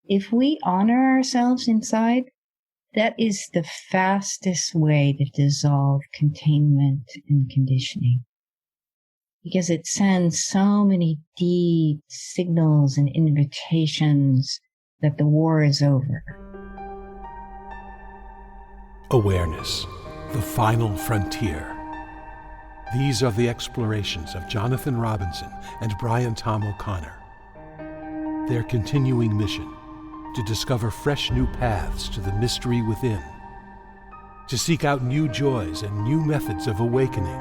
if we honor ourselves inside, that is the fastest way to dissolve containment and conditioning. Because it sends so many deep signals and invitations that the war is over. Awareness, the final frontier. These are the explorations of Jonathan Robinson and Brian Tom O'Connor. Their continuing mission, to discover fresh new paths to the mystery within, to seek out new joys and new methods of awakening,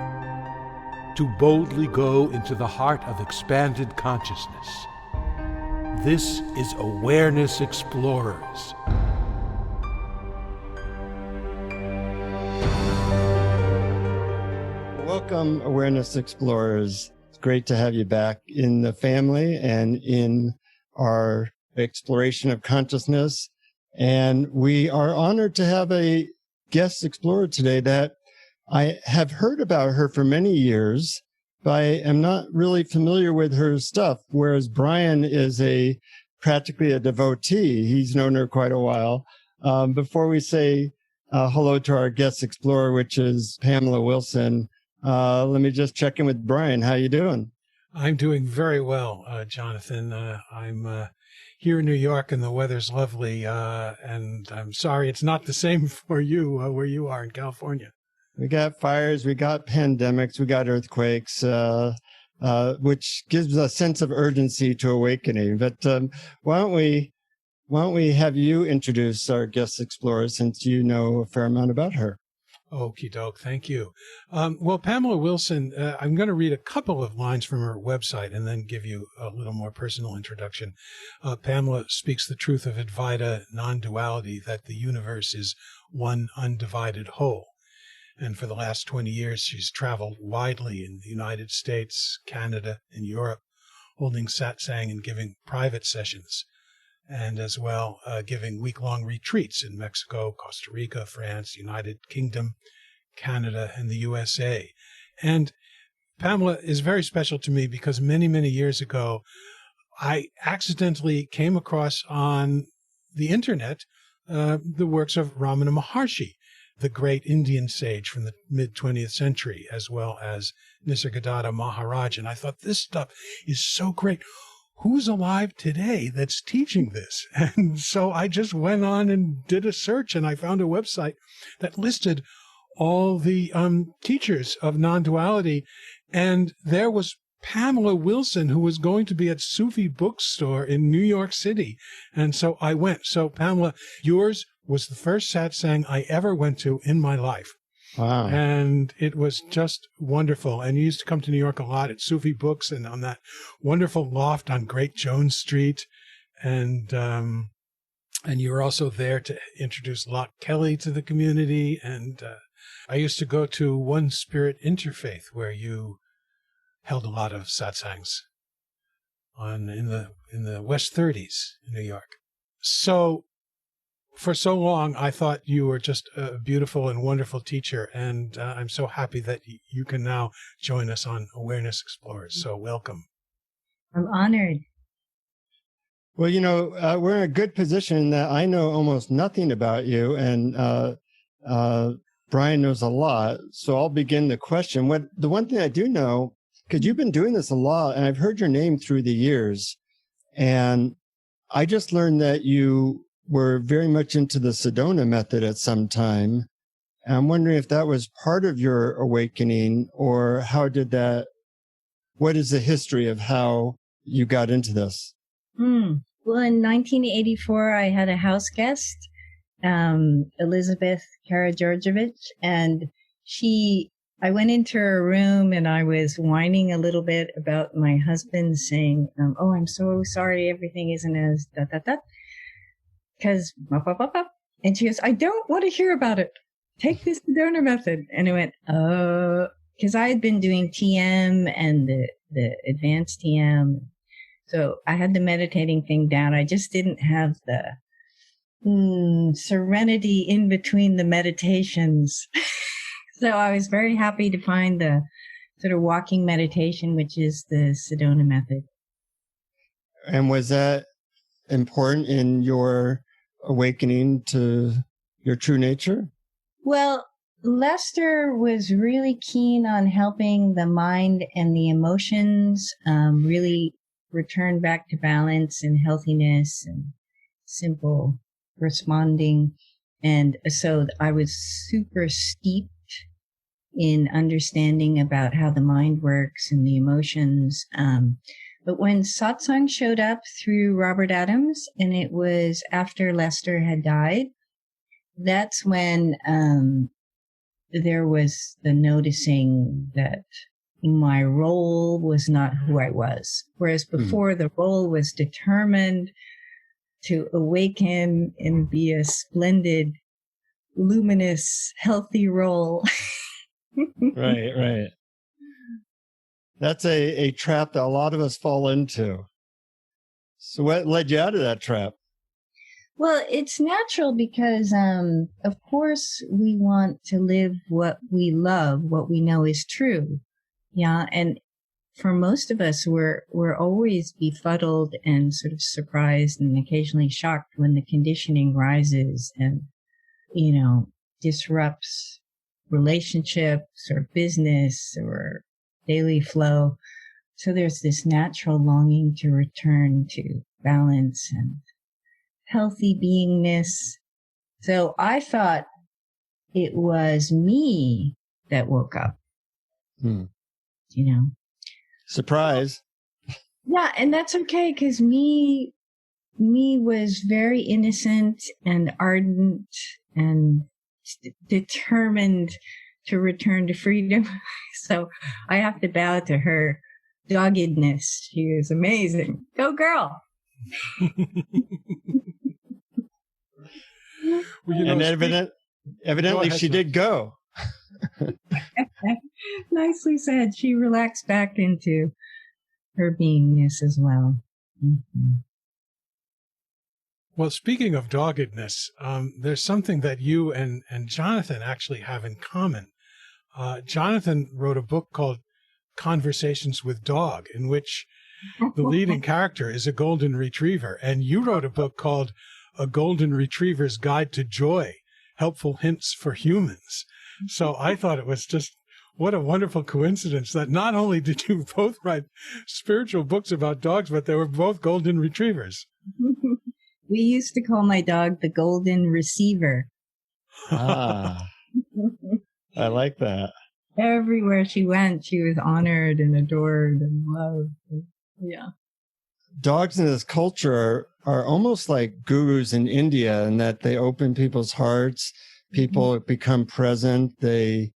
to boldly go into the heart of expanded consciousness. This is Awareness Explorers. Welcome, Awareness Explorers. It's great to have you back in the family and in our exploration of consciousness. And we are honored to have a guest explorer today that I have heard about her for many years, but I am not really familiar with her stuff, whereas Brian is practically a devotee. He's known her quite a while. Before we say hello to our guest explorer, which is Pamela Wilson, let me just check in with Brian. How you doing? I'm doing very well, Jonathan. I'm here in New York, and the weather's lovely, and I'm sorry it's not the same for you where you are in California. We got fires, we got pandemics, we got earthquakes, which gives a sense of urgency to awakening. But why don't we have you introduce our guest explorer, since you know a fair amount about her? Okie doke, thank you. Well, Pamela Wilson, I'm going to read a couple of lines from her website and then give you a little more personal introduction. Pamela speaks the truth of Advaita non-duality, that the universe is one undivided whole. And for the last 20 years, she's traveled widely in the United States, Canada, and Europe, holding satsang and giving private sessions, and as well giving week-long retreats in Mexico, Costa Rica, France, United Kingdom, Canada, and the USA. And Pamela is very special to me because many, many years ago, I accidentally came across on the internet the works of Ramana Maharshi, the great Indian sage from the mid-20th century, as well as Nisargadatta Maharaj. And I thought, this stuff is so great. Who's alive today that's teaching this? And so I just went on and did a search, and I found a website that listed all the teachers of non-duality. And there was Pamela Wilson, who was going to be at Sufi Bookstore in New York City. And so I went. So Pamela, yours was the first satsang I ever went to in my life. Wow. And it was just wonderful. And you used to come to New York a lot at Sufi Books and on that wonderful loft on Great Jones Street. And you were also there to introduce Locke Kelly to the community. And I used to go to One Spirit Interfaith, where you held a lot of satsangs in the West 30s in New York. So for so long, I thought you were just a beautiful and wonderful teacher, and I'm so happy that you can now join us on Awareness Explorers. So welcome. I'm honored. Well, we're in a good position in that I know almost nothing about you, and Brian knows a lot. So I'll begin the question. The one thing I do know, because you've been doing this a lot, and I've heard your name through the years, and I just learned that you were very much into the Sedona method at some time. And I'm wondering if that was part of your awakening, or what is the history of how you got into this? Well, in 1984, I had a house guest, Elizabeth Karageorgievich, and I went into her room and I was whining a little bit about my husband, saying, oh, I'm so sorry everything isn't as because and she goes, I don't want to hear about it. Take this donor method. And I went, because I had been doing TM and the advanced TM. So I had the meditating thing down. I just didn't have the serenity in between the meditations. So I was very happy to find the sort of walking meditation, which is the Sedona method. And was that important in your awakening to your true nature? Well, Lester was really keen on helping the mind and the emotions really return back to balance and healthiness and simple responding. And so I was super steeped in understanding about how the mind works and the emotions. But when satsang showed up through Robert Adams, and it was after Lester had died, that's when there was the noticing that my role was not who I was. Whereas before, the role was determined to awaken and be a splendid, luminous, healthy role. Right. That's a trap that a lot of us fall into. So what led you out of that trap? Well, it's natural because, of course, we want to live what we love, what we know is true. Yeah. And for most of us, we're always befuddled and sort of surprised and occasionally shocked when the conditioning rises and, disrupts relationships or business or daily flow. So there's this natural longing to return to balance and healthy beingness. So I thought it was me that woke up. Surprise. Yeah, and that's okay, because me was very innocent and ardent and determined to return to freedom. So I have to bow to her doggedness. She is amazing. Go girl. And evidently she did go. Nicely said. She relaxed back into her beingness as well. Mm-hmm. Well, speaking of doggedness, there's something that you and Jonathan actually have in common. Jonathan wrote a book called Conversations with Dog, in which the leading character is a golden retriever. And you wrote a book called A Golden Retriever's Guide to Joy, Helpful Hints for Humans. So I thought it was just, what a wonderful coincidence that not only did you both write spiritual books about dogs, but they were both golden retrievers. We used to call my dog the golden receiver. I like that. Everywhere she went, she was honored and adored and loved. Yeah. Dogs in this culture are almost like gurus in India in that they open people's hearts. People become present. They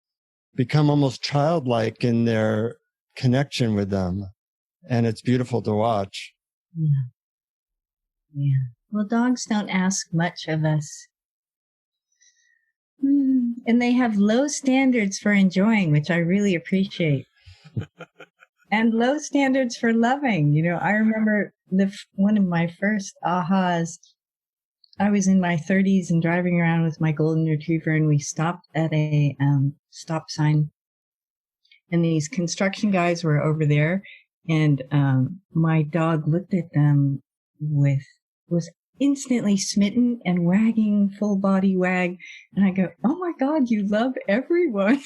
become almost childlike in their connection with them. And it's beautiful to watch. Yeah. Well, dogs don't ask much of us. And they have low standards for enjoying, which I really appreciate. And low standards for loving. I remember one of my first ahas. I was in my 30s and driving around with my golden retriever, and we stopped at a stop sign. And these construction guys were over there, and my dog looked at them was instantly smitten and wagging, full body wag. And I go, oh my God, you love everyone.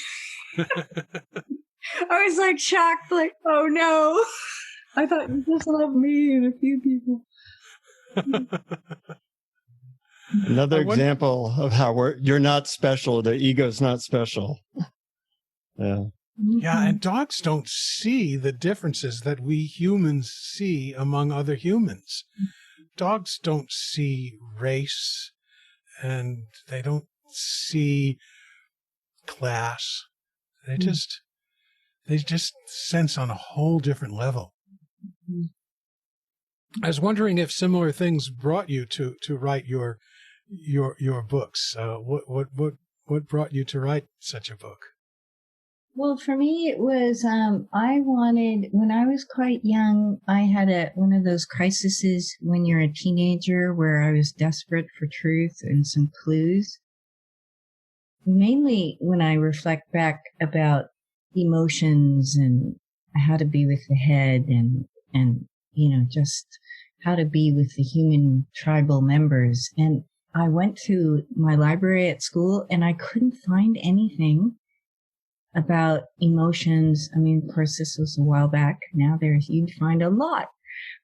I was like shocked, like, oh no. I thought you just love me and a few people. Another example of how you're not special. The ego's not special. Yeah. Yeah, and dogs don't see the differences that we humans see among other humans. Dogs don't see race, and they don't see class. They just sense on a whole different level. I was wondering if similar things brought you to write your books. What brought you to write such a book? Well, for me, it was, when I was quite young, I had one of those crises when you're a teenager where I was desperate for truth and some clues. Mainly when I reflect back about emotions and how to be with the head and just how to be with the human tribal members. And I went to my library at school and I couldn't find anything about emotions. I mean, of course, this was a while back. Now you'd find a lot.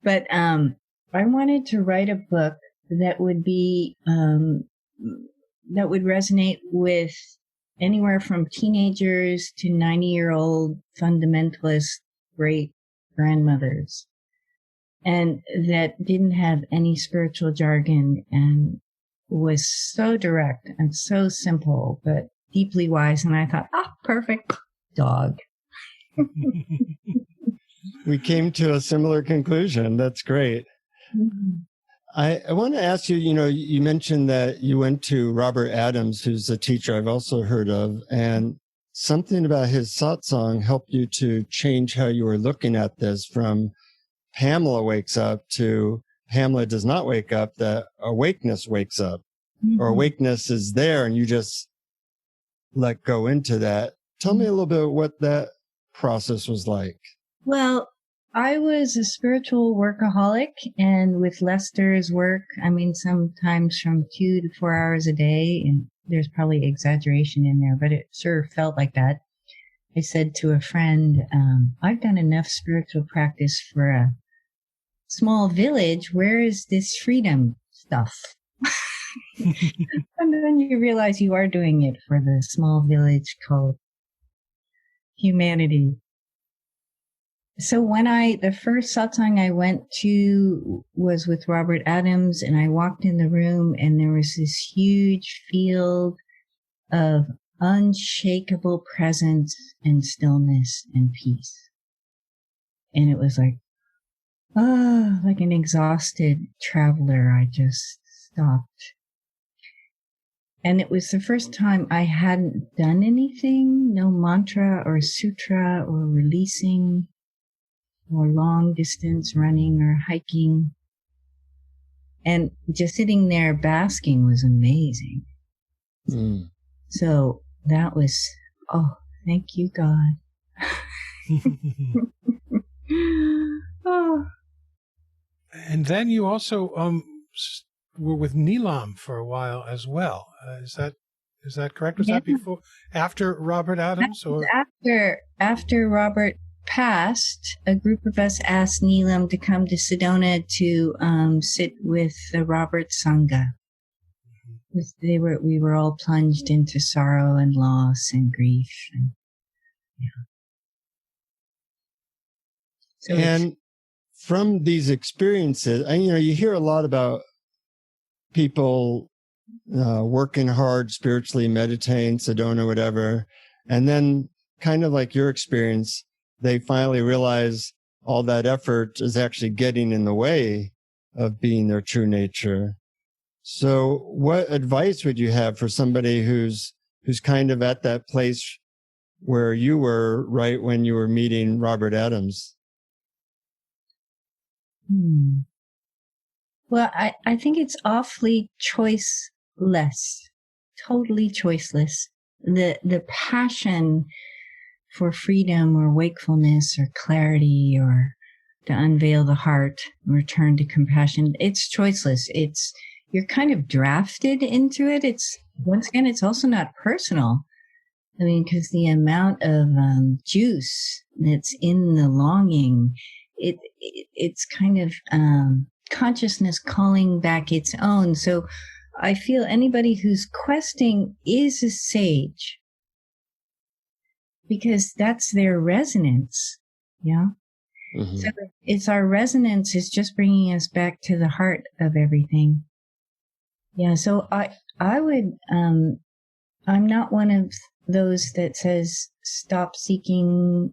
But I wanted to write a book that would be that would resonate with anywhere from teenagers to 90-year-old fundamentalist great grandmothers, and that didn't have any spiritual jargon and was so direct and so simple, but deeply wise. And I thought, perfect dog. We came to a similar conclusion. That's great. Mm-hmm. I want to ask you, you mentioned that you went to Robert Adams, who's a teacher I've also heard of, and something about his satsang helped you to change how you were looking at this from Pamela wakes up to Pamela does not wake up, that awakeness wakes up, mm-hmm. or awakeness is there and you just let go into that. Tell me a little bit what that process was like. Well, I was a spiritual workaholic, and with Lester's work, I mean, sometimes from 2 to 4 hours a day, and there's probably exaggeration in there, but it sure felt like that. I said to a friend, I've done enough spiritual practice for a small village. Where is this freedom stuff? And then you realize you are doing it for the small village called humanity. So the first satsang I went to was with Robert Adams, and I walked in the room and there was this huge field of unshakable presence and stillness and peace. And it was like, like an exhausted traveler. I just stopped. And it was the first time I hadn't done anything, no mantra or sutra or releasing or long distance running or hiking. And just sitting there basking was amazing. Mm. So that was, thank you, God. And then you also were with Neelam for a while as well. Is that correct? Was that after Robert Adams, or after Robert passed? A group of us asked Neelam to come to Sedona to sit with the Robert Sangha. We were all plunged into sorrow and loss and grief, and So and from these experiences, and you hear a lot about people working hard spiritually, meditating, Sedona, whatever, and then kind of like your experience, they finally realize all that effort is actually getting in the way of being their true nature. So what advice would you have for somebody who's kind of at that place where you were right when you were meeting Robert Adams? Well, I think it's awfully choiceless, totally choiceless. The passion for freedom or wakefulness or clarity or to unveil the heart, return to compassion, it's choiceless. You're kind of drafted into it. Once again, it's also not personal. I mean, because the amount of juice that's in the longing, it's kind of consciousness calling back its own. So I feel anybody who's questing is a sage, because that's their resonance. Yeah. Mm-hmm. So it's our resonance is just bringing us back to the heart of everything. Yeah. So I would, I'm not one of those that says stop seeking.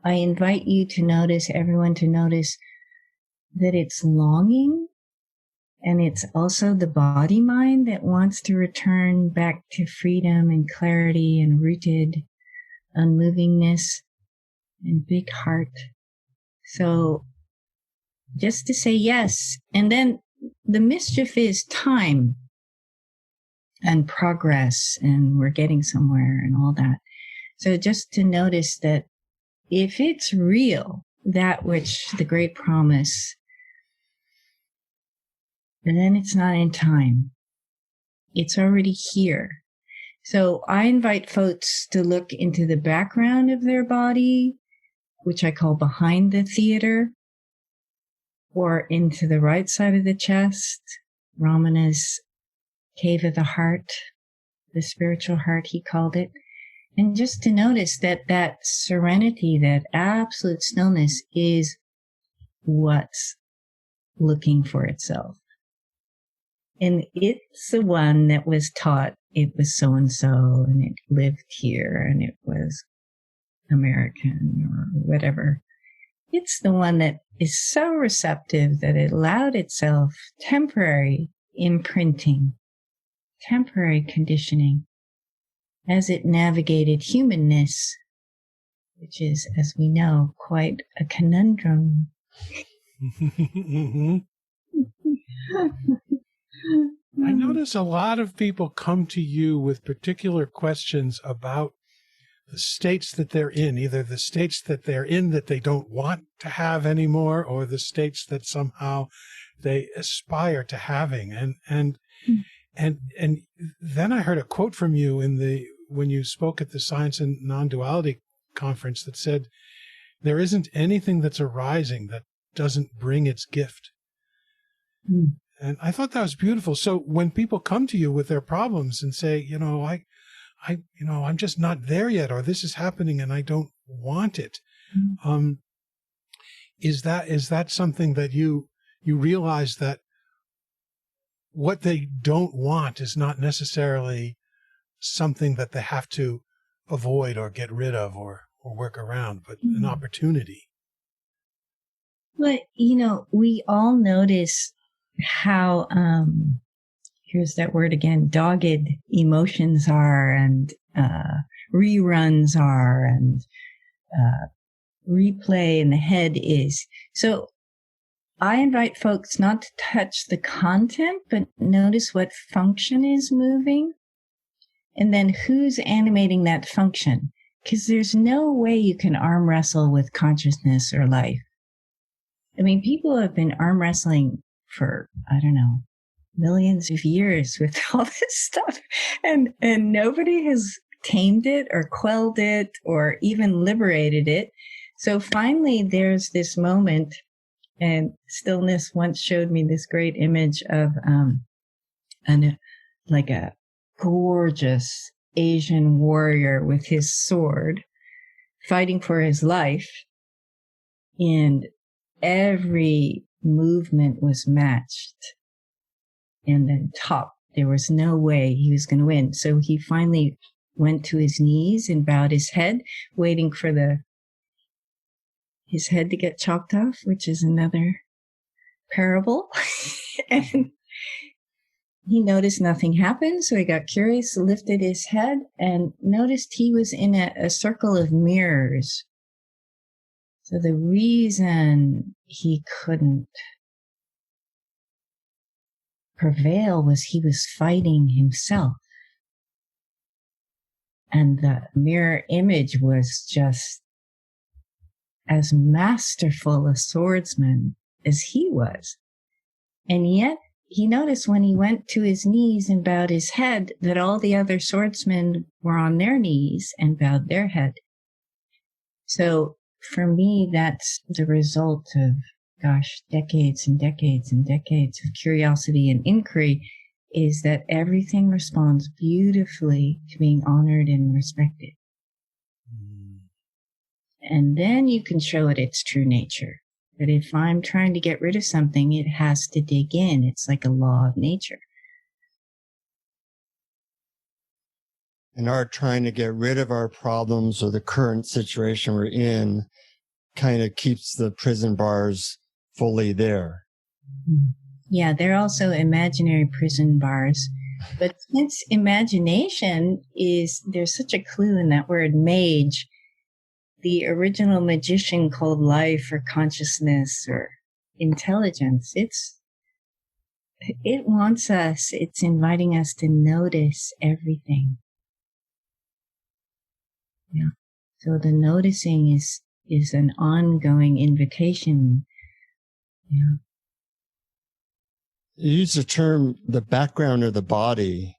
I invite you to notice, everyone to notice that it's longing, and it's also the body mind that wants to return back to freedom and clarity and rooted unmovingness and big heart. So just to say yes. And then the mischief is time and progress, and we're getting somewhere and all that. So just to notice that if it's real, that which the great promise And then it's not in time. It's already here. So I invite folks to look into the background of their body, which I call behind the theater, or into the right side of the chest, Ramana's cave of the heart, the spiritual heart, he called it. And just to notice that that serenity, that absolute stillness is what's looking for itself. And it's the one that was taught it was so-and-so, and it lived here, and it was American or whatever. It's the one that is so receptive that it allowed itself temporary imprinting, temporary conditioning, as it navigated humanness, which is, as we know, quite a conundrum. I notice a lot of people come to you with particular questions about the states that they're in, either the states that they're in that they don't want to have anymore, or the states that somehow they aspire to having. And then I heard a quote from you when you spoke at the Science and Non-Duality conference that said, there isn't anything that's arising that doesn't bring its gift. Mm. And I thought that was beautiful. So when people come to you with their problems and say, I'm just not there yet, or this is happening and I don't want it. Mm. Is that something that you realize that what they don't want is not necessarily something that they have to avoid or get rid of or work around, but an opportunity? But, we all notice how, here's that word again, dogged emotions are, and reruns are, and replay in the head is. So I invite folks not to touch the content, but notice what function is moving, and then who's animating that function. Because there's no way you can arm wrestle with consciousness or life. I mean, people have been arm wrestling for, I don't know, millions of years with all this stuff, and nobody has tamed it or quelled it or even liberated it. So finally there's this moment, and Stillness once showed me this great image of like a gorgeous Asian warrior with his sword fighting for his life, and every movement was matched. And then there was no way he was going to win. So he finally went to his knees and bowed his head, waiting for his head to get chopped off, which is another parable. And he noticed nothing happened. So he got curious, lifted his head, and noticed he was in a circle of mirrors. So the reason he couldn't prevail was he was fighting himself. And the mirror image was just as masterful a swordsman as he was. And yet he noticed when he went to his knees and bowed his head that all the other swordsmen were on their knees and bowed their head. So for me, that's the result of, decades and decades and decades of curiosity and inquiry, is that everything responds beautifully to being honored and respected. And then you can show it its true nature. That if I'm trying to get rid of something, it has to dig in. It's like a law of nature. And our trying to get rid of our problems or the current situation we're in kind of keeps the prison bars fully there. Yeah, they're also imaginary prison bars. But since imagination there's such a clue in that word mage, the original magician called life or consciousness or intelligence, it wants us, it's inviting us to notice everything. Yeah. So the noticing is an ongoing invitation. Yeah. you used the term the background of the body,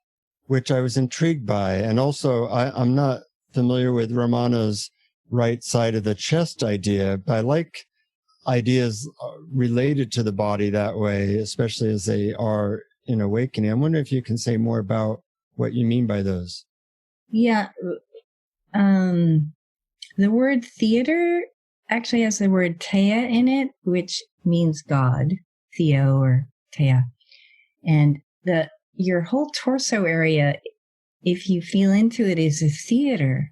which I was intrigued by. And also, I'm not familiar with Romano's right side of the chest idea, but I like ideas related to the body that way, especially as they are in awakening. I wonder if you can say more about what you mean by those. Yeah. The word theater actually has the word Thea in it, which means God, Theo or Thea. And your whole torso area, if you feel into it, is a theater.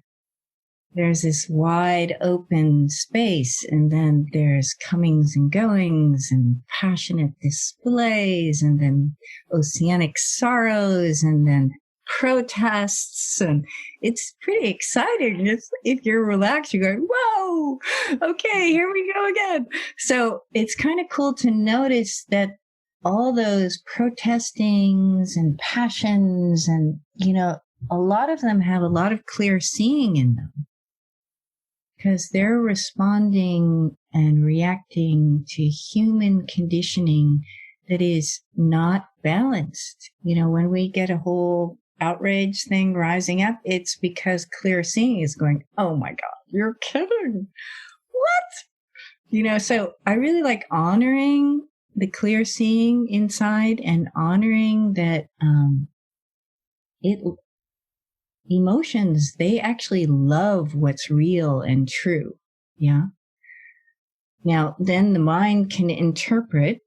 There's this wide open space, and then there's comings and goings and passionate displays, and then oceanic sorrows, and then protests, and it's pretty exciting. If you're relaxed, you're going, whoa, okay, here we go again. So it's kind of cool to notice that all those protestings and passions, and, a lot of them have a lot of clear seeing in them, because they're responding and reacting to human conditioning that is not balanced. When we get a whole outrage thing rising up, it's because clear seeing is going, oh my God, you're kidding. What? So I really like honoring the clear seeing inside, and honoring that emotions, they actually love what's real and true. Yeah. Now, then the mind can interpret,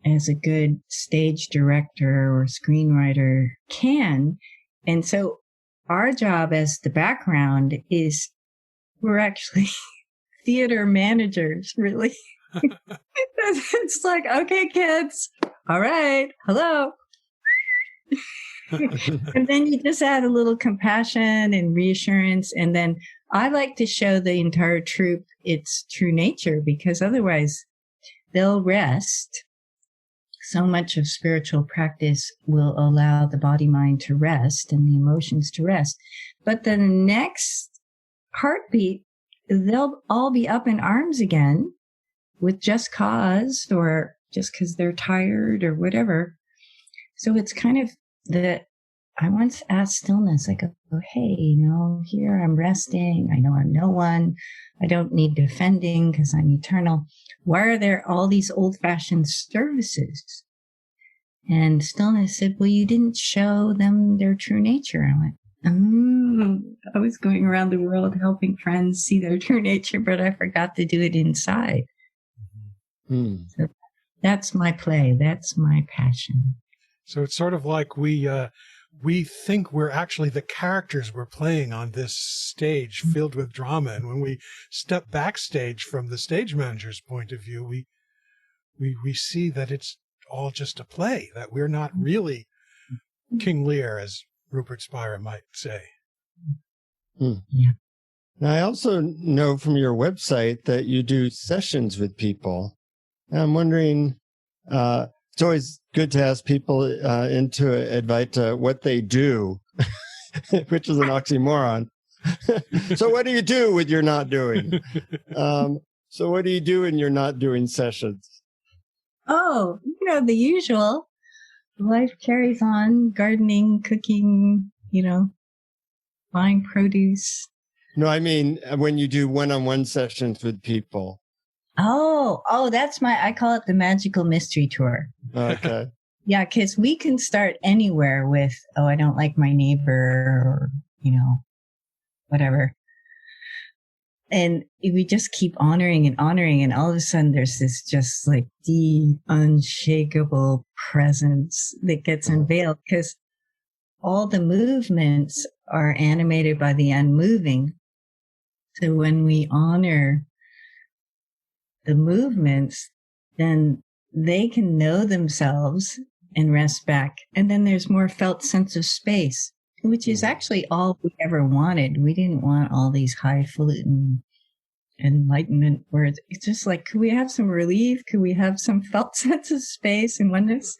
as a good stage director or screenwriter can. And so our job as the background is, we're actually theater managers, really. It's like, okay, kids. All right. Hello. And then you just add a little compassion and reassurance. And then I like to show the entire troupe its true nature, because otherwise they'll rest. So much of spiritual practice will allow the body mind to rest and the emotions to rest. But the next heartbeat, they'll all be up in arms again with just cause, or just because they're tired or whatever. So it's kind of I once asked stillness, I go, hey, here I'm resting. I know I'm no one. I don't need defending because I'm eternal. Why are there all these old-fashioned services? And stillness said, well, you didn't show them their true nature. I went, I was going around the world helping friends see their true nature, but I forgot to do it inside. Mm. So that's my play. That's my passion. So it's sort of like we think we're actually the characters we're playing on this stage filled with drama. And when we step backstage from the stage manager's point of view, we see that it's all just a play, that we're not really King Lear, as Rupert Spira might say. Yeah. Now, I also know from your website that you do sessions with people. And I'm wondering, it's always good to ask people into Advaita what they do, which is an oxymoron. So what do you do with your not doing? So what do you do when you're not doing sessions? Oh, the usual. Life carries on, gardening, cooking, buying produce. No, I mean, when you do one-on-one sessions with people. Oh, that's I call it the magical mystery tour. Okay. Yeah, because we can start anywhere with, I don't like my neighbor, or, whatever. And we just keep honoring, and all of a sudden there's this just like deep, unshakable presence that gets unveiled, because all the movements are animated by the unmoving. So when we honor the movements, then they can know themselves and rest back. And then there's more felt sense of space, which is actually all we ever wanted. We didn't want all these highfalutin enlightenment words. It's just like, could we have some relief? Could we have some felt sense of space and oneness?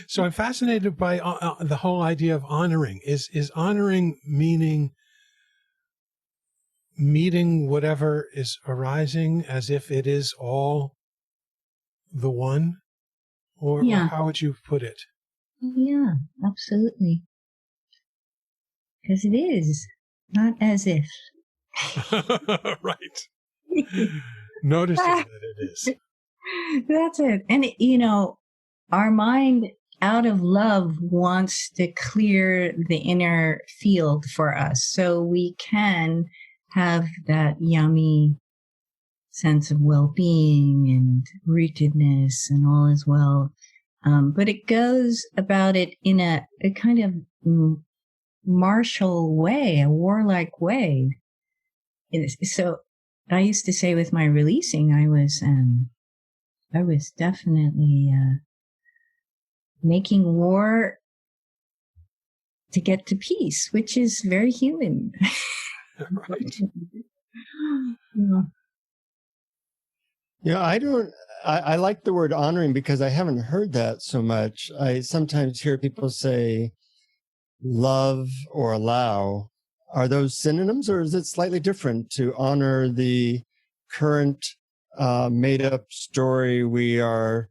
So I'm fascinated by the whole idea of honoring. Is honoring meeting whatever is arising as if it is all the one? Or how would you put it? Yeah, absolutely. Because it is, not as if. Right. Noticing that it is. That's it. And, you know, our mind, out of love, wants to clear the inner field for us so we can have that yummy sense of well-being and rootedness and all is well. But it goes about it in a kind of martial way, a warlike way. So I used to say with my releasing, I was definitely making war to get to peace, which is very human. Right. Yeah, I like the word honoring because I haven't heard that so much. I sometimes hear people say love or allow. Are those synonyms, or is it slightly different to honor the current made up story we are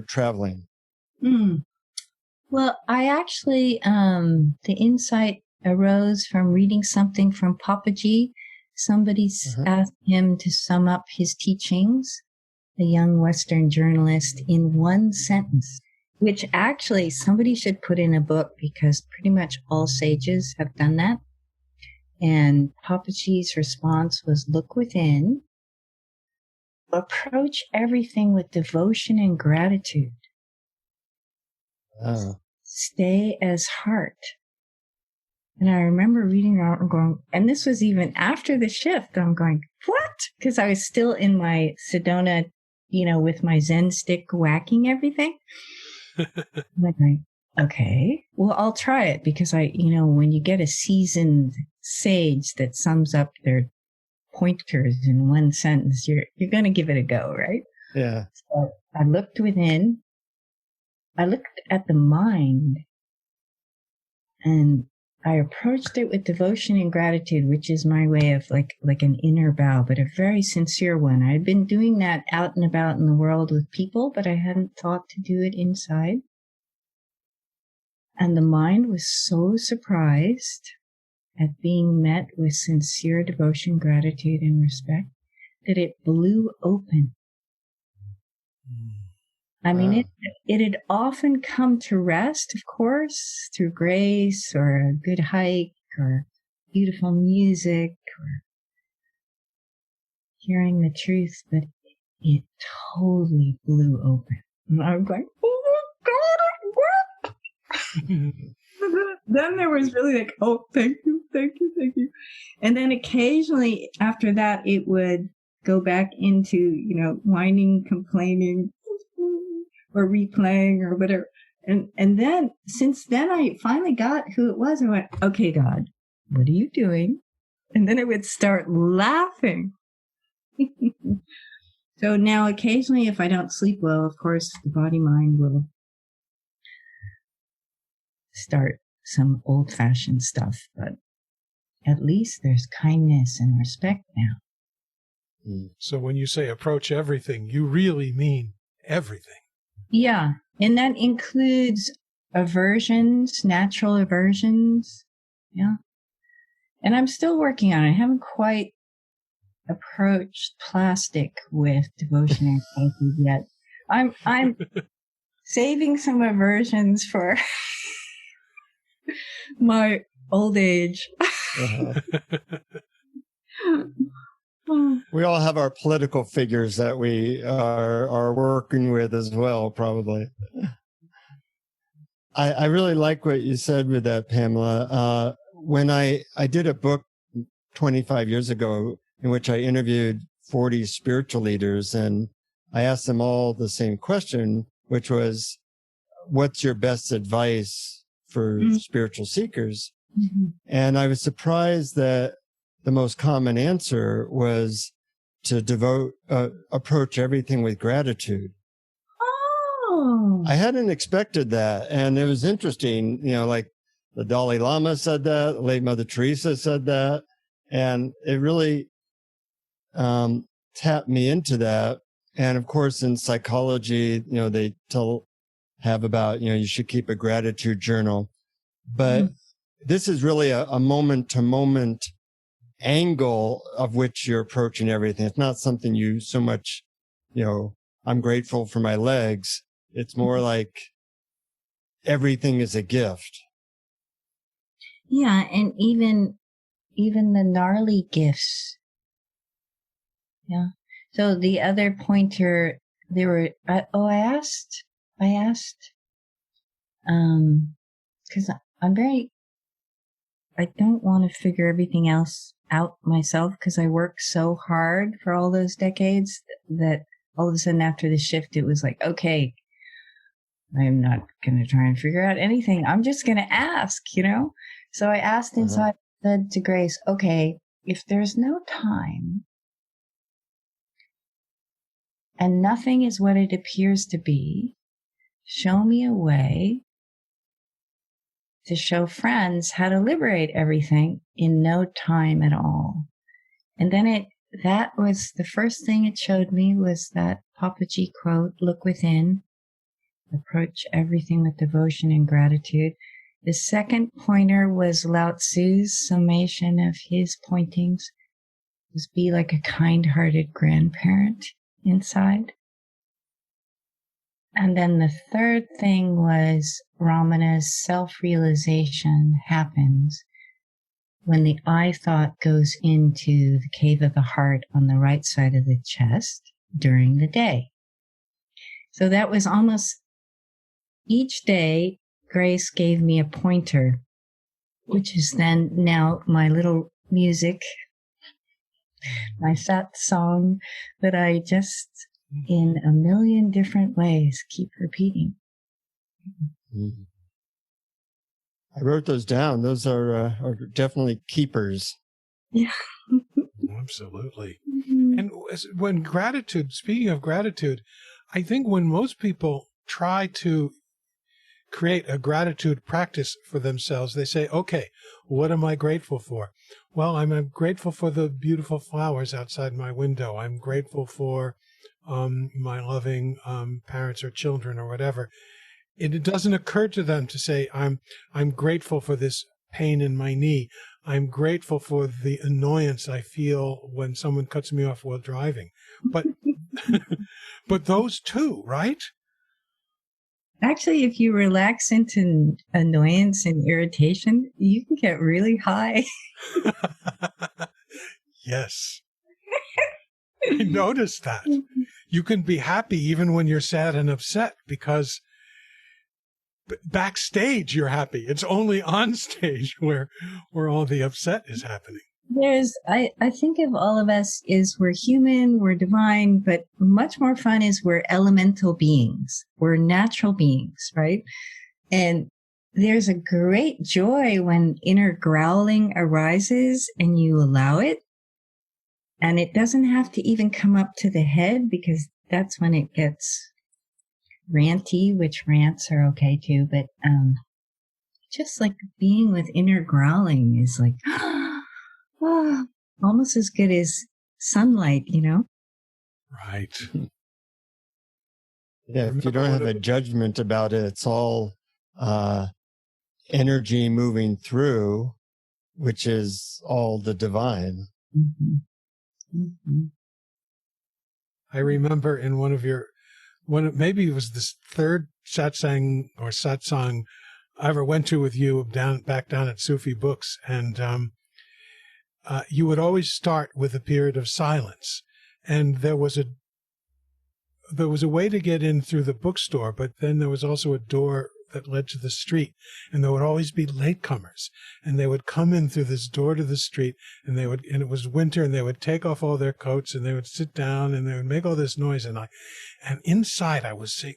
traveling? Well, I actually, the insight arose from reading something from Papaji. Somebody asked him to sum up his teachings, a young Western journalist, in one sentence, which actually somebody should put in a book because pretty much all sages have done that. And Papaji's response was, look within, approach everything with devotion and gratitude. Stay as heart. And I remember reading that and going, and this was even after the shift, I'm going, what? Because I was still in my Sedona, you know, with my Zen stick whacking everything. I'm like, okay, well, I'll try it because when you get a seasoned sage that sums up their pointers in one sentence, you're going to give it a go, right? Yeah. So I looked within. I looked at the mind and I approached it with devotion and gratitude, which is my way of like an inner bow, but a very sincere one. I had been doing that out and about in the world with people, but I hadn't thought to do it inside. And the mind was so surprised at being met with sincere devotion, gratitude, and respect that it blew open. I mean, it had often come to rest, of course, through grace or a good hike or beautiful music or hearing the truth, but it totally blew open. And I was going, oh my God, it worked! Then there was really like, oh, thank you, thank you, thank you. And then occasionally after that, it would go back into, whining, complaining, or replaying or whatever. And then, since then I finally got who it was. I went, okay, God, what are you doing? And then it would start laughing. So now occasionally if I don't sleep well, of course, the body mind will start some old fashioned stuff, but at least there's kindness and respect now. So when you say approach everything, you really mean everything. Yeah, and that includes aversions, natural aversions. Yeah. And I'm still working on it. I haven't quite approached plastic with devotion and gratitude yet. I'm saving some aversions for my old age. We all have our political figures that we are working with as well, probably. I really like what you said with that, Pamela. When I did a book 25 years ago in which I interviewed 40 spiritual leaders, and I asked them all the same question, which was, what's your best advice for spiritual seekers? Mm-hmm. And I was surprised that the most common answer was to approach everything with gratitude. Oh. I hadn't expected that. And it was interesting, like the Dalai Lama said that, the late Mother Teresa said that. And it really tapped me into that. And of course, in psychology, they tell have about, you should keep a gratitude journal. But this is really a moment to moment angle of which you're approaching everything. It's not something you so much, I'm grateful for my legs. It's more like everything is a gift. Yeah. And even the gnarly gifts. Yeah. So the other pointer, I asked, cause I don't want to figure everything else out myself, because I worked so hard for all those decades that all of a sudden after the shift, it was like, okay, I'm not going to try and figure out anything. I'm just going to ask, So I asked inside, said to Grace, okay, if there's no time and nothing is what it appears to be, show me a way to show friends how to liberate everything in no time at all. And then that was the first thing it showed me, was that Papaji quote, look within, approach everything with devotion and gratitude. The second pointer was Lao Tzu's summation of his pointings, was be like a kind-hearted grandparent inside. And then the third thing was Ramana's self-realization happens when the I thought goes into the cave of the heart on the right side of the chest during the day. So that was almost each day, Grace gave me a pointer, which is then now my little music, my sat song that I just, in a million different ways, keep repeating. I wrote those down. Those are definitely keepers. Yeah. Absolutely. And speaking of gratitude, I think when most people try to create a gratitude practice for themselves, they say, okay, what am I grateful for? Well, I'm grateful for the beautiful flowers outside my window. I'm grateful for my loving parents or children or whatever. It doesn't occur to them to say, I'm grateful for this pain in my knee. I'm grateful for the annoyance I feel when someone cuts me off while driving. But but those two, right? Actually, if you relax into annoyance and irritation, you can get really high. Yes. I noticed that. You can be happy even when you're sad and upset, because backstage you're happy. It's only on stage where all the upset is happening. I think of all of us is we're human, we're divine, but much more fun is we're elemental beings. We're natural beings, right? And there's a great joy when inner growling arises and you allow it. And it doesn't have to even come up to the head, because that's when it gets ranty, which rants are okay too. But just like being with inner growling is like, almost as good as sunlight, Right. Yeah, if you don't have a judgment about it, it's all energy moving through, which is all the divine. Mm-hmm. Mm-hmm. I remember in maybe it was this third satsang or satsang I ever went to with you back down at Sufi Books, and you would always start with a period of silence, and there was a way to get in through the bookstore, but then there was also a door that led to the street, and there would always be latecomers, and they would come in through this door to the street, and it was winter, and they would take off all their coats, and they would sit down, and they would make all this noise, and inside I was saying,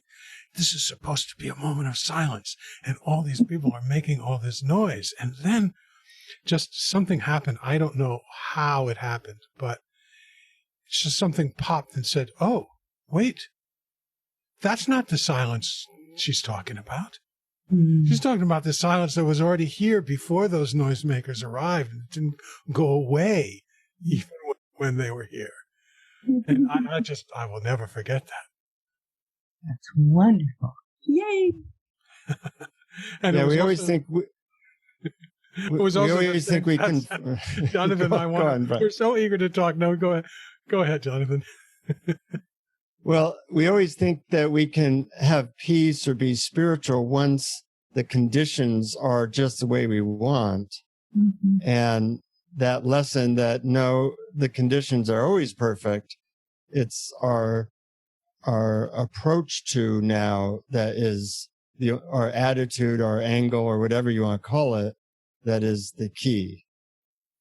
this is supposed to be a moment of silence, and all these people are making all this noise. And then just something happened. I don't know how it happened, but it's just something popped and said, oh, wait, that's not the silence she's talking about. Mm. She's talking about the silence that was already here before those noisemakers arrived, and it didn't go away even when they were here. And I will never forget that. That's wonderful. Yay! And yeah, we always also, think it was also we always think we can. Jonathan, we're so eager to talk. No, go ahead, Jonathan. Well, we always think that we can have peace or be spiritual once the conditions are just the way we want. Mm-hmm. And that lesson that no, the conditions are always perfect. It's our approach to now that is our attitude, our angle, or whatever you want to call it, that is the key.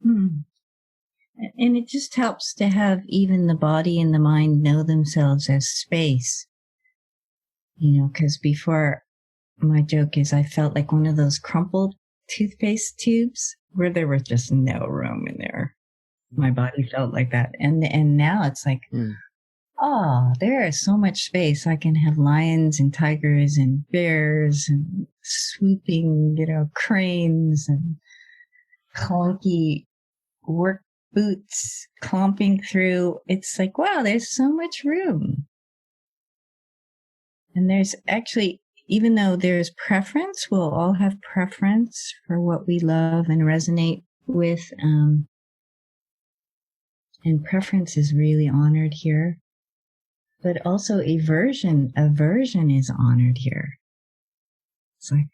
Mm. And it just helps to have even the body and the mind know themselves as space. Because before, my joke is I felt like one of those crumpled toothpaste tubes where there was just no room in there. My body felt like that. And now it's like, oh, there is so much space. I can have lions and tigers and bears and swooping, cranes and clunky work boots clomping through. It's like, wow, there's so much room. And there's actually, even though there's preference, we'll all have preference for what we love and resonate with. And preference is really honored here. But also aversion is honored here. It's like,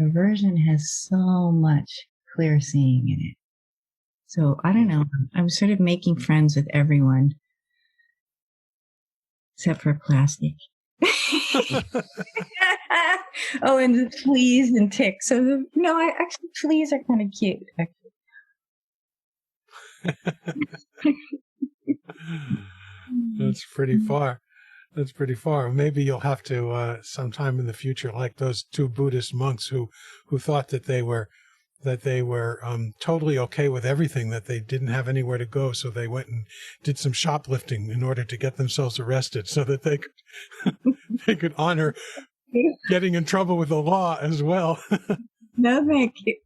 aversion has so much clear seeing in it. So I don't know. I'm sort of making friends with everyone except for plastic. Oh, and the fleas and ticks. So no, actually fleas are kind of cute. That's pretty far. That's pretty far. Maybe you'll have to sometime in the future, like those two Buddhist monks who thought that they were totally okay with everything, that they didn't have anywhere to go, so they went and did some shoplifting in order to get themselves arrested, so that they could honor getting in trouble with the law as well. No, thank you.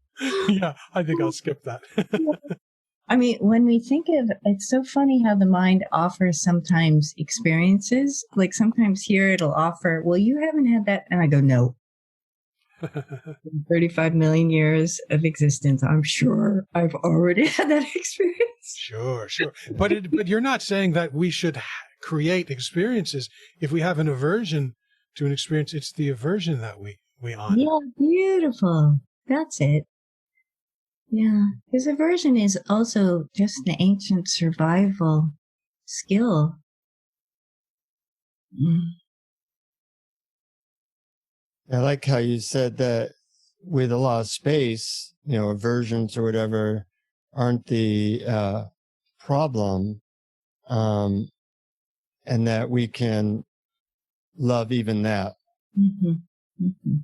Yeah, I think I'll skip that. I mean, when we think of, it's so funny how the mind offers sometimes experiences. Like sometimes here it'll offer, well, you haven't had that. And I go, no. 35 million years of existence, I'm sure I've already had that experience. Sure. But you're not saying that we should create experiences. If we have an aversion to an experience, it's the aversion that we honor. Yeah, beautiful. That's it. Yeah, because aversion is also just an ancient survival skill. I like how you said that with a lot of space, aversions or whatever aren't the problem, and that we can love even that. Mm-hmm. Mm-hmm.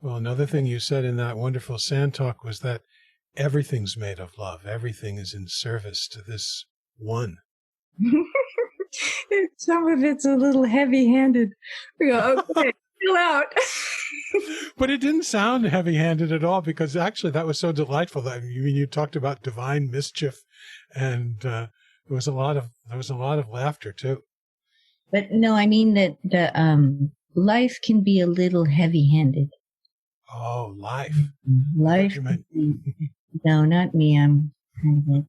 Well, another thing you said in that wonderful sand talk was that everything's made of love. Everything is in service to this one. Some of it's a little heavy-handed. We go, okay, chill out. But it didn't sound heavy-handed at all, because actually that was so delightful. That you talked about divine mischief, and there was a lot of laughter too. But no, I mean that the life can be a little heavy-handed. Oh, life. Life. No, not me. I'm kind of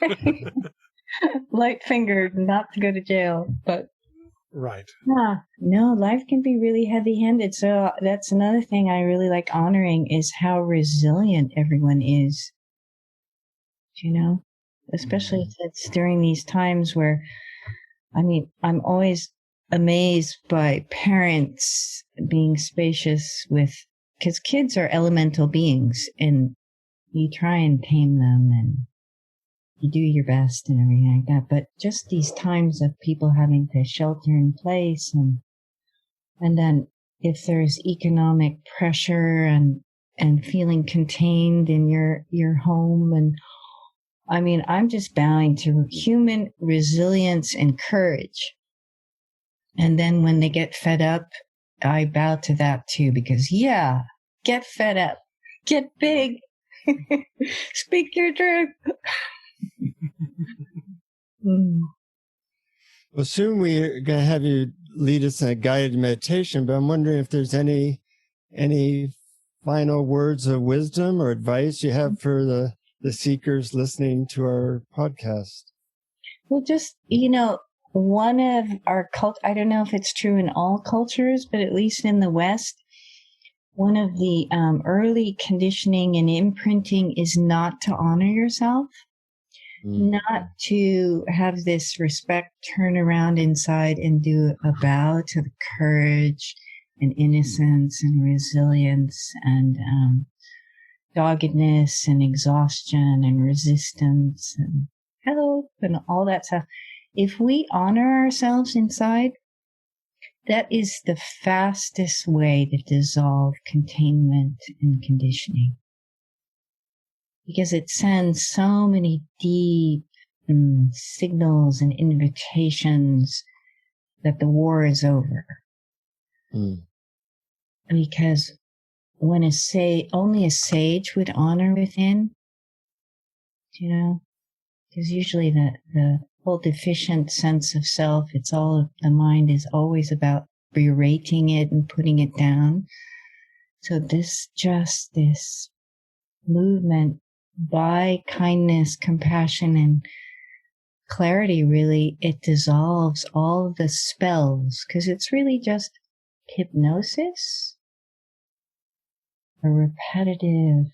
like light-fingered, not to go to jail, but right. No, life can be really heavy-handed. So that's another thing I really like honoring is how resilient everyone is. Especially if it's during these times where, I mean, I'm always amazed by parents being spacious with, because kids are elemental beings and you try and tame them and you do your best and everything like that. But just these times of people having to shelter in place and then if there's economic pressure and feeling contained in your home, and I mean, I'm just bowing to human resilience and courage. And then when they get fed up, I bow to that too, because get fed up, get big, speak your truth. Well, soon we're going to have you lead us in a guided meditation, but I'm wondering if there's any final words of wisdom or advice you have for the seekers listening to our podcast. Well, just, one of our I don't know if it's true in all cultures, but at least in the West, one of the early conditioning and imprinting is not to honor yourself, not to have this respect, turn around inside and do a bow to the courage and innocence and resilience and doggedness and exhaustion and resistance and help and all that stuff. If we honor ourselves inside, that is the fastest way to dissolve containment and conditioning. Because it sends so many deep signals and invitations that the war is over. Because when only a sage would honor within, because usually the whole deficient sense of self, the mind is always about berating it and putting it down. So this movement by kindness, compassion, and clarity, really, it dissolves all of the spells, because it's really just hypnosis, a repetitive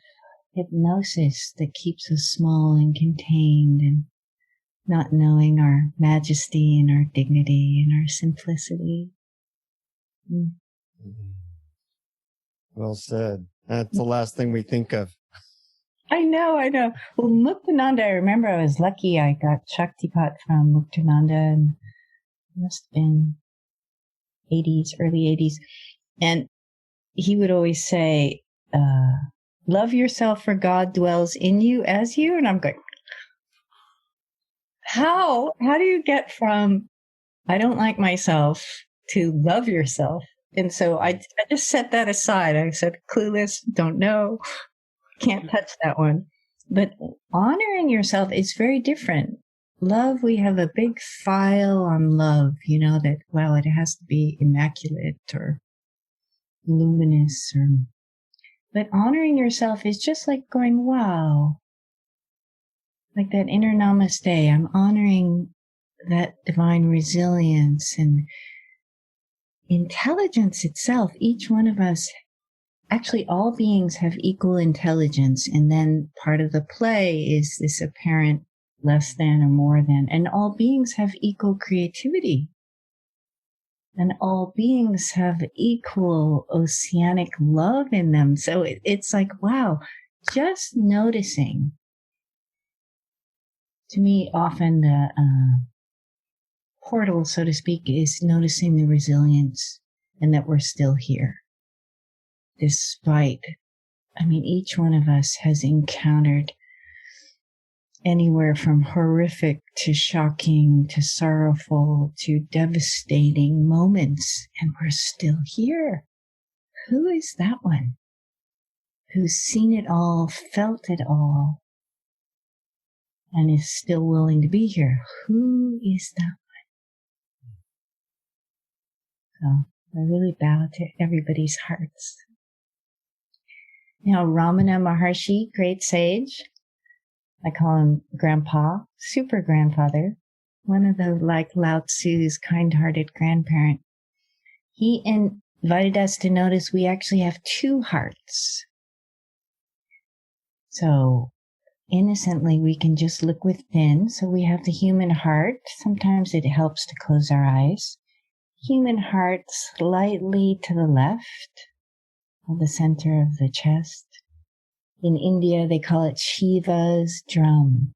hypnosis that keeps us small and contained and not knowing our majesty and our dignity and our simplicity. Well said. That's the last thing we think of. I know. Well, Muktananda, I remember I was lucky. I got Shaktipat from Muktananda, and it must have been early 80s. And he would always say, love yourself for God dwells in you as you. And I'm going, how do you get from I don't like myself to love yourself? And so I just set that aside. I said, clueless, don't know, can't touch that one. But honoring yourself is very different. Love, we have a big file on love, that, well, it has to be immaculate or luminous. But honoring yourself is just like going, wow. Like that inner namaste, I'm honoring that divine resilience and intelligence itself. Each one of us, actually all beings have equal intelligence. And then part of the play is this apparent less than or more than. And all beings have equal creativity. And all beings have equal oceanic love in them. So it's like, wow, just noticing. To me, often the portal, so to speak, is noticing the resilience and that we're still here. Despite, each one of us has encountered anywhere from horrific to shocking to sorrowful to devastating moments, and we're still here. Who is that one? Who's seen it all, felt it all, and is still willing to be here? Who is that one? So I really bow to everybody's hearts. Ramana Maharshi, great sage. I call him Grandpa, super grandfather, one of the Lao Tzu's kind-hearted grandparent. He invited us to notice we actually have two hearts. So innocently, we can just look within. So we have the human heart. Sometimes it helps to close our eyes. Human heart slightly to the left of the center of the chest. In India, they call it Shiva's drum,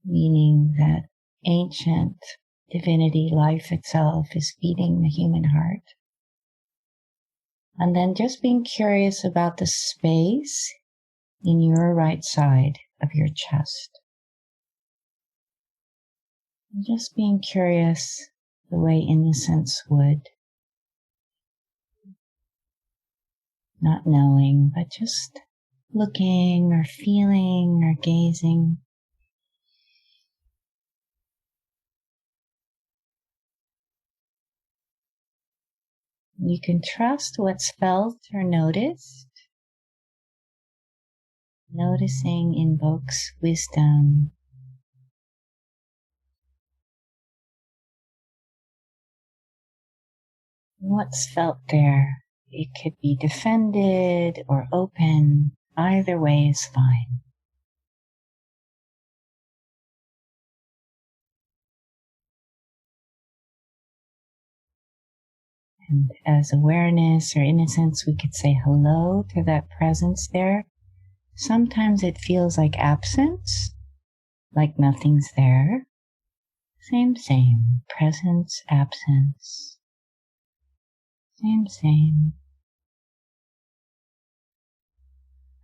meaning that ancient divinity, life itself, is feeding the human heart. And then just being curious about the space in your right side of your chest. And just being curious the way innocence would. Not knowing, but just looking or feeling or gazing. You can trust what's felt or noticed. Noticing invokes wisdom. What's felt there? It could be defended or open. Either way is fine. And as awareness or innocence, we could say hello to that presence there. Sometimes it feels like absence, like nothing's there. Same, presence, absence. Same.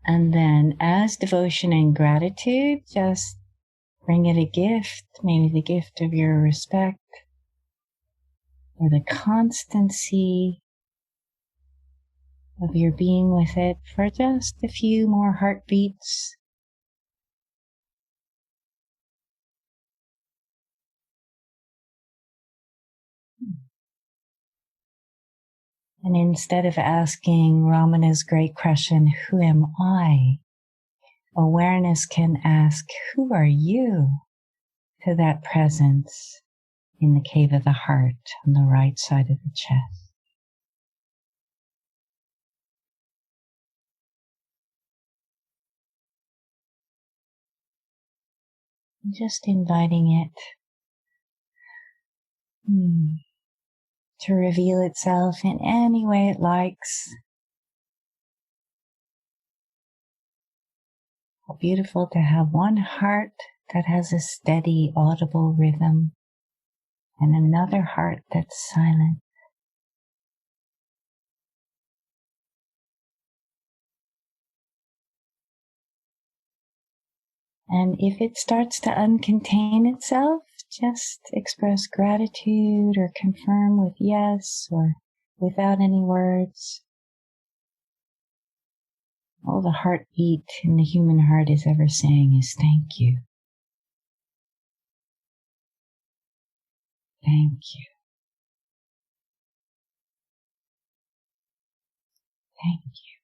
And then as devotion and gratitude, just bring it a gift, maybe the gift of your respect or the constancy of your being with it for just a few more heartbeats. And instead of asking Ramana's great question, who am I? Awareness can ask, who are you? To that presence in the cave of the heart on the right side of the chest. Just inviting it to reveal itself in any way it likes. How beautiful to have one heart that has a steady, audible rhythm and another heart that's silent. And if it starts to uncontain itself, just express gratitude or confirm with yes or without any words. All the heartbeat in the human heart is ever saying is thank you. Thank you. Thank you.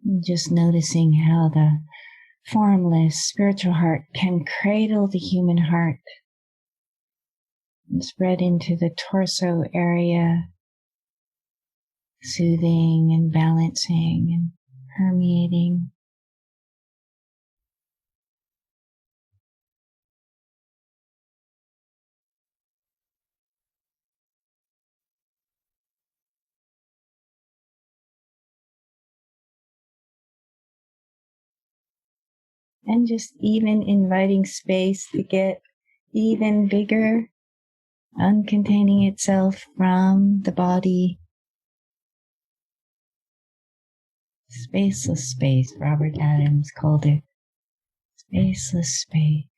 And just noticing how the formless spiritual heart can cradle the human heart and spread into the torso area, soothing and balancing and permeating. And just even inviting space to get even bigger, uncontaining itself from the body. Spaceless space, Robert Adams called it. Spaceless space.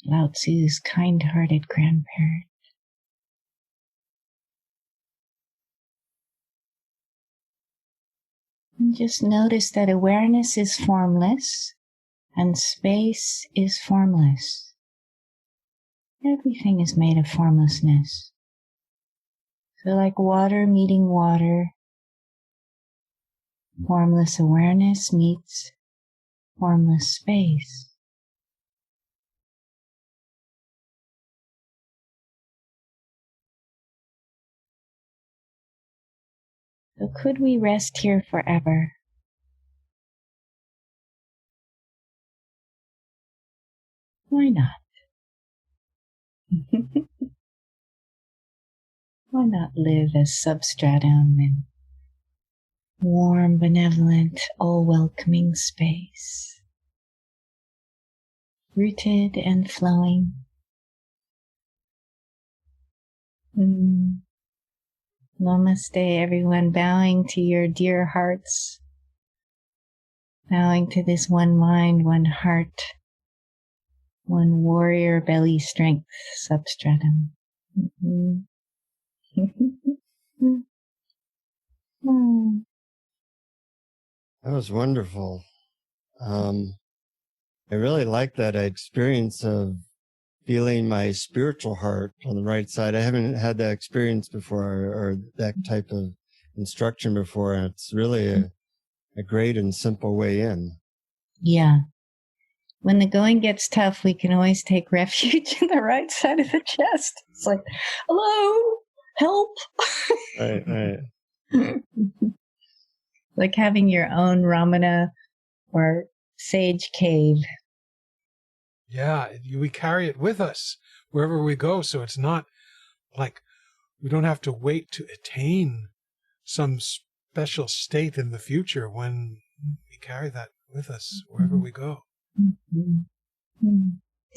Lao Tzu's kind-hearted grandparent. And just notice that awareness is formless and space is formless. Everything is made of formlessness. So like water meeting water, formless awareness meets formless space. So could we rest here forever? Why not? Why not live as substratum in warm, benevolent, all-welcoming space? Rooted and flowing. Namaste, everyone, bowing to your dear hearts, bowing to this one mind, one heart, one warrior belly strength substratum. That was wonderful. I really like that experience of feeling my spiritual heart on the right side. I haven't had that experience before, or that type of instruction before. And it's really a great and simple way in. Yeah. When the going gets tough, we can always take refuge in the right side of the chest. It's like, hello, help. Right. Like having your own Ramana or sage cave. Yeah, we carry it with us wherever we go. So it's not like we don't have to wait to attain some special state in the future when we carry that with us wherever we go.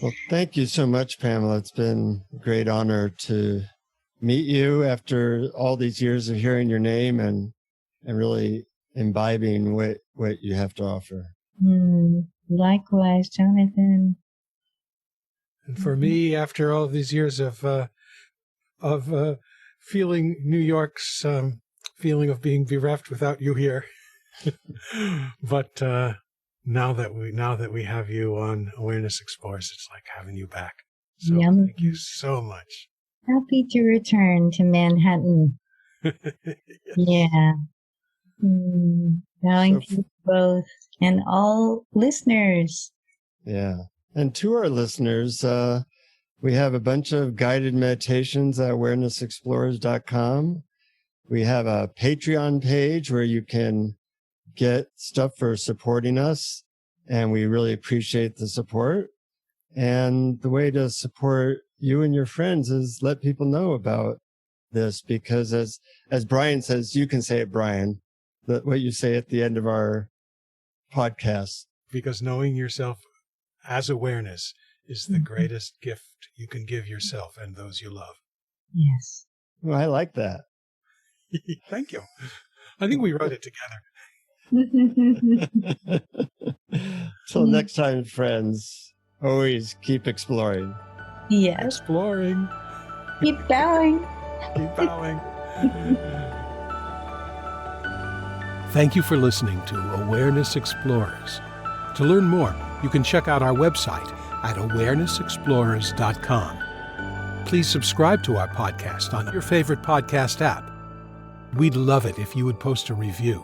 Well, thank you so much, Pamela. It's been a great honor to meet you after all these years of hearing your name and really imbibing what you have to offer. Likewise, Jonathan. And for me, after all these years of feeling New York's feeling of being bereft without you here, but now that we have you on Awareness Explorers, it's like having you back. So thank you so much. Happy to return to Manhattan. Yeah. Bowing to you both and all listeners. Yeah. And to our listeners, we have a bunch of guided meditations at awarenessexplorers.com. We have a Patreon page where you can get stuff for supporting us, and we really appreciate the support. And the way to support you and your friends is let people know about this, because as Brian says, you can say it, Brian, what you say at the end of our podcast. Because knowing yourself as awareness is the greatest gift you can give yourself and those you love. Yes. Well, I like that. Thank you. I think we wrote it together. Till next time, friends, always keep exploring. Yes. Exploring. Keep bowing. Keep bowing. Thank you for listening to Awareness Explorers. To learn more, you can check out our website at awarenessexplorers.com. Please subscribe to our podcast on your favorite podcast app. We'd love it if you would post a review.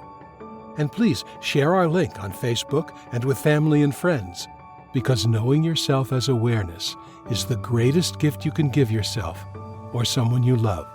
And please share our link on Facebook and with family and friends, because knowing yourself as awareness is the greatest gift you can give yourself or someone you love.